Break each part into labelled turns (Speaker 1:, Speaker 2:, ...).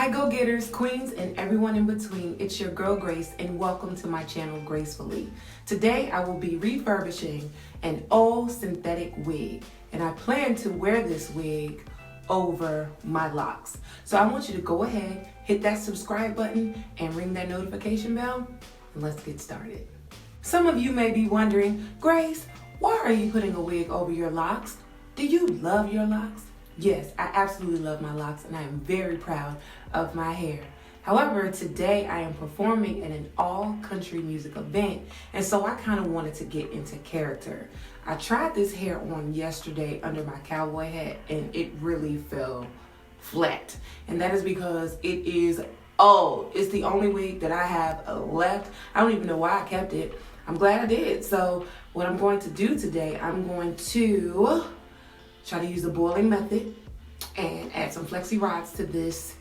Speaker 1: Hi go-getters, queens, and everyone in between. It's your girl Grace and welcome to my channel Gracefully. Today I will be refurbishing an old synthetic wig and I plan to wear this wig over my locks. So I want you to go ahead, hit that subscribe button and ring that notification bell and let's get started. Some of you may be wondering, Grace, why are you putting a wig over your locks? Do you love your locks? Yes, I absolutely love my locks and I am very proud of my hair. However, today I am performing in an all-country music event and so I kind of wanted to get into character. I tried this hair on yesterday under my cowboy hat and it really fell flat. And that is because it is old. It's the only wig that I have left. I don't even know why I kept it. I'm glad I did. So what I'm going to do today, I'm going to try to use the boiling method and add some Flexi rods to this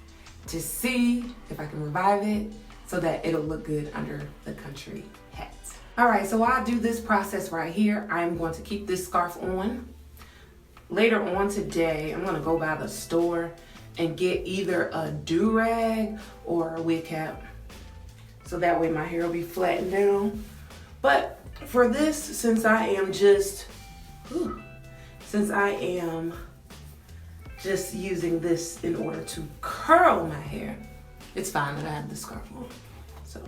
Speaker 1: to see if I can revive it so that it'll look good under the country hat. All right, so while I do this process right here, I'm going to keep this scarf on. Later on today, I'm gonna go by the store and get either a do-rag or a wig cap. So that way my hair will be flattened down. But for this, since I am just using this in order to curl my hair, it's fine that I have the scarf on. So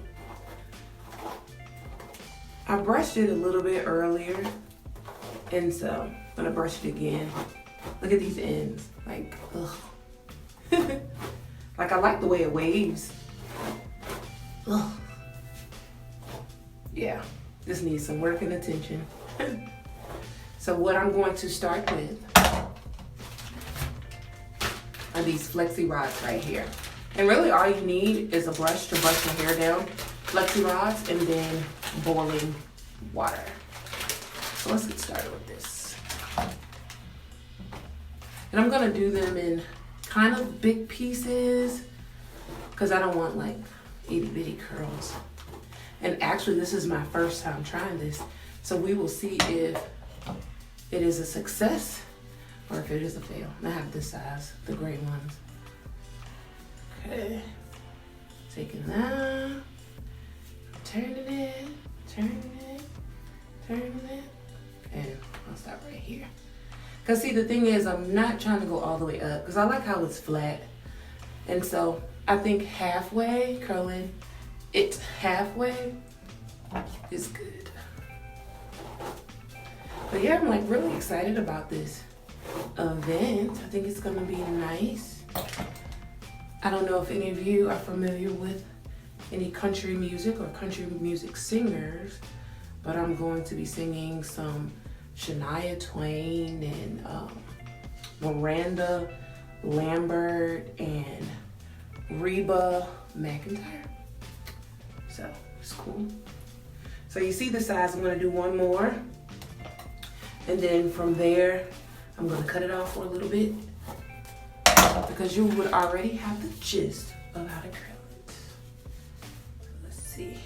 Speaker 1: I brushed it a little bit earlier, and so I'm gonna brush it again. Look at these ends, like, ugh. Like I like the way it waves. Ugh. Yeah, this needs some work and attention. So what I'm going to start with are these Flexi rods right here. And really all you need is a brush to brush your hair down, Flexi rods, and then boiling water. So let's get started with this. And I'm gonna do them in kind of big pieces because I don't want like itty bitty curls. And actually this is my first time trying this. So we will see if it is a success or if it is a fail. And I have this size, the gray ones. Okay, taking that, turning it, and I'll stop right here. Cause see, the thing is, I'm not trying to go all the way up because I like how it's flat. And so I think halfway, curling it halfway is good. But yeah, I'm like really excited about this event. I think it's gonna be nice. I don't know if any of you are familiar with any country music or country music singers, but I'm going to be singing some Shania Twain and Miranda Lambert and Reba McEntire. So it's cool. So you see the size, I'm gonna do one more. And then from there, I'm gonna cut it off for a little bit because you would already have the gist of how to curl it. Let's see.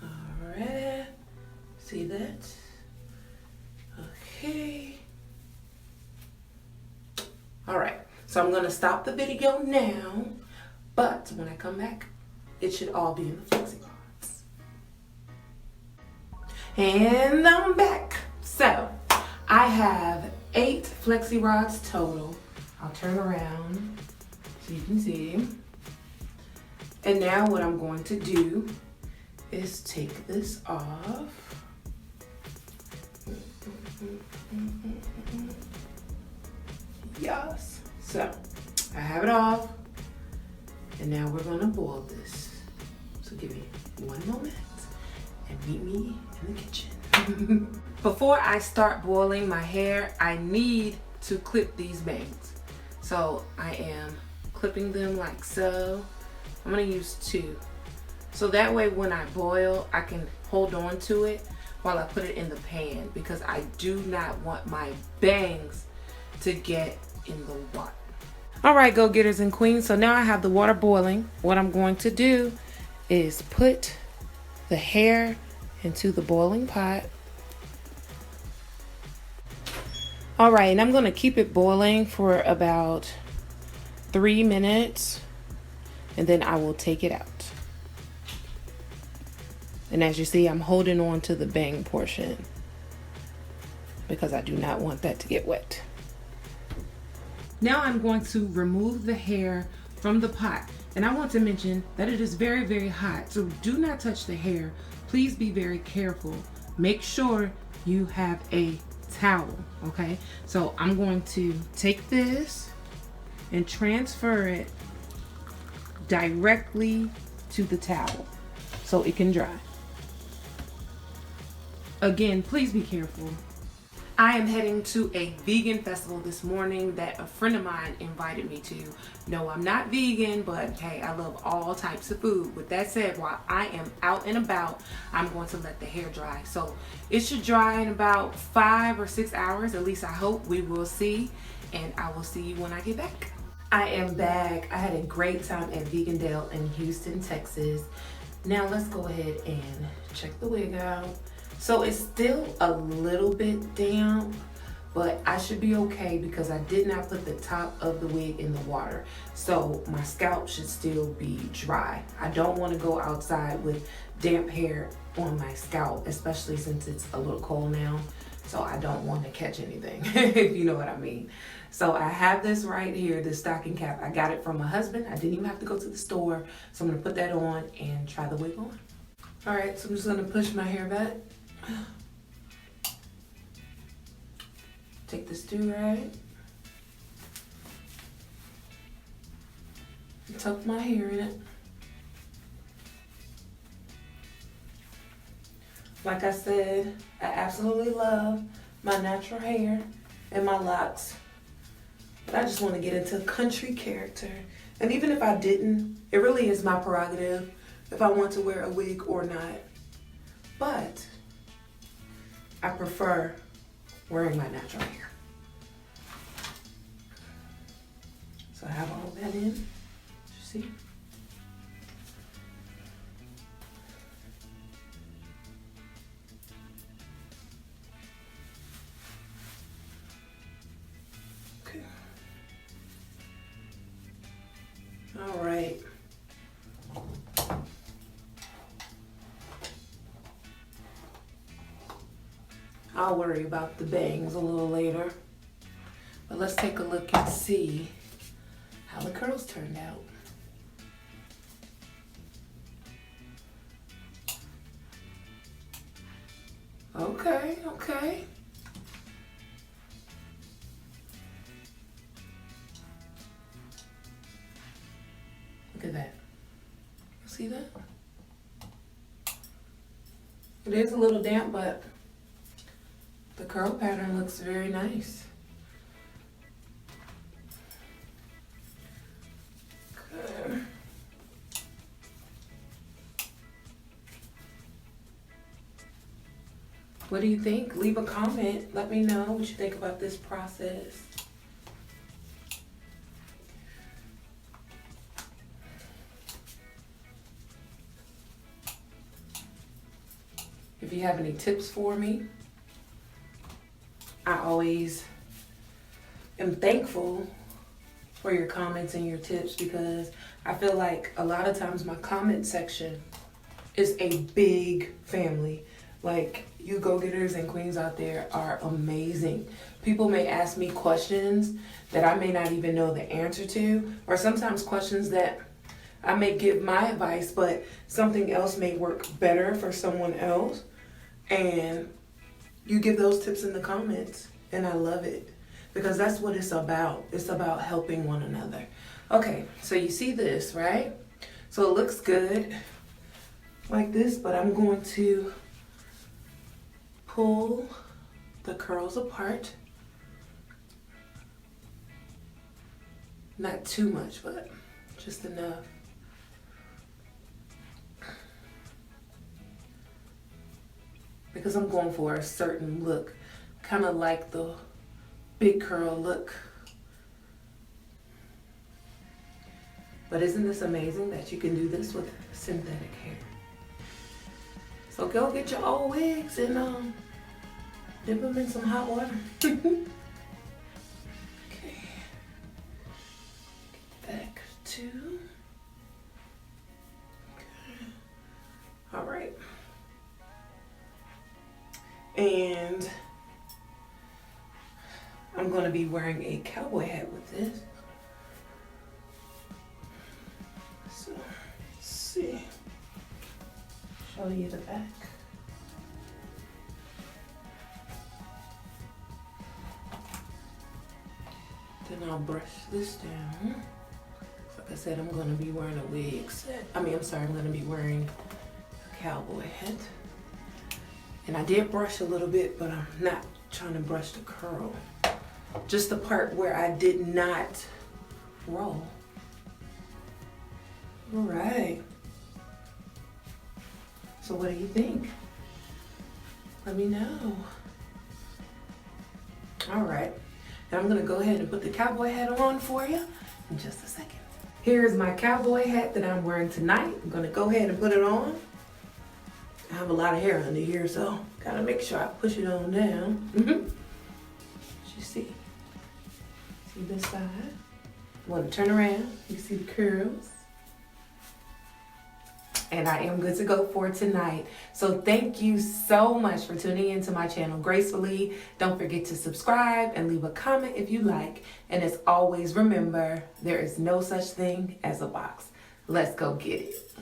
Speaker 1: All right, see that? Okay. All right, so I'm gonna stop the video now, but when I come back, it should all be in the Flexi rods. And I'm back. So I have 8 Flexi rods total. I'll turn around so you can see. And now what I'm going to do is take this off. Yes. So I have it off. And now we're gonna boil this. So give me one moment and meet me in the kitchen. Before I start boiling my hair, I need to clip these bangs. So I am clipping them like so. I'm gonna use 2. So that way when I boil, I can hold on to it while I put it in the pan because I do not want my bangs to get in the water. All right, go-getters and queens, so now I have the water boiling. What I'm going to do is put the hair into the boiling pot. All right, and I'm going to keep it boiling for about 3 minutes, and then I will take it out. And as you see, I'm holding on to the bang portion because I do not want that to get wet. Now I'm going to remove the hair from the pot. And I want to mention that it is very, very hot. So do not touch the hair. Please be very careful. Make sure you have a towel, okay? So I'm going to take this and transfer it directly to the towel so it can dry. Again, please be careful. I am heading to a vegan festival this morning that a friend of mine invited me to. No, I'm not vegan, but hey, I love all types of food. With that said, while I am out and about, I'm going to let the hair dry. So it should dry in about 5 or 6 hours, at least I hope. We will see, and I will see you when I get back. I am back. I had a great time at Vegandale in Houston, Texas. Now let's go ahead and check the wig out. So it's still a little bit damp, but I should be okay because I did not put the top of the wig in the water. So my scalp should still be dry. I don't want to go outside with damp hair on my scalp, especially since it's a little cold now. So I don't want to catch anything, if you know what I mean. So I have this right here, this stocking cap. I got it from my husband. I didn't even have to go to the store. So I'm gonna put that on and try the wig on. All right, so I'm just gonna push my hair back. Take this do-rag, tuck my hair in it. Like I said, I absolutely love my natural hair and my locks. But I just want to get into country character. And even if I didn't, it really is my prerogative if I want to wear a wig or not. But I prefer wearing my natural hair. So I have all that in, you see? Okay. All right. I'll worry about the bangs a little later. But let's take a look and see how the curls turned out. Okay, okay. Look at that. See that? It is a little damp, but the curl pattern looks very nice. Okay. What do you think? Leave a comment. Let me know what you think about this process. If you have any tips for me, I always am thankful for your comments and your tips because I feel like a lot of times my comment section is a big family. Like, you go-getters and queens out there are amazing. People may ask me questions that I may not even know the answer to, or sometimes questions that I may give my advice, but something else may work better for someone else. And you give those tips in the comments, and I love it because that's what it's about. It's about helping one another. Okay, so you see this, right? So it looks good like this, but I'm going to pull the curls apart. Not too much, but just enough. Because I'm going for a certain look, kind of like the big curl look. But isn't this amazing that you can do this with synthetic hair? So go get your old wigs and dip them in some hot water. too. Okay. All right. And I'm going to be wearing a cowboy hat with this. So, let's see. Show you the back. Then I'll brush this down. Like I said, I'm going to be wearing a wig set. I'm going to be wearing a cowboy hat. And I did brush a little bit, but I'm not trying to brush the curl. Just the part where I did not roll. All right. So what do you think? Let me know. All right. And I'm gonna go ahead and put the cowboy hat on for you in just a second. Here's my cowboy hat that I'm wearing tonight. I'm gonna go ahead and put it on. I have a lot of hair under here, so gotta make sure I push it on down. You see this side. Want to turn around, you see the curls. And I am good to go for tonight. So thank you so much for tuning into my channel gracefully. Don't forget to subscribe and leave a comment if you like. And as always, remember, there is no such thing as a box. Let's go get it.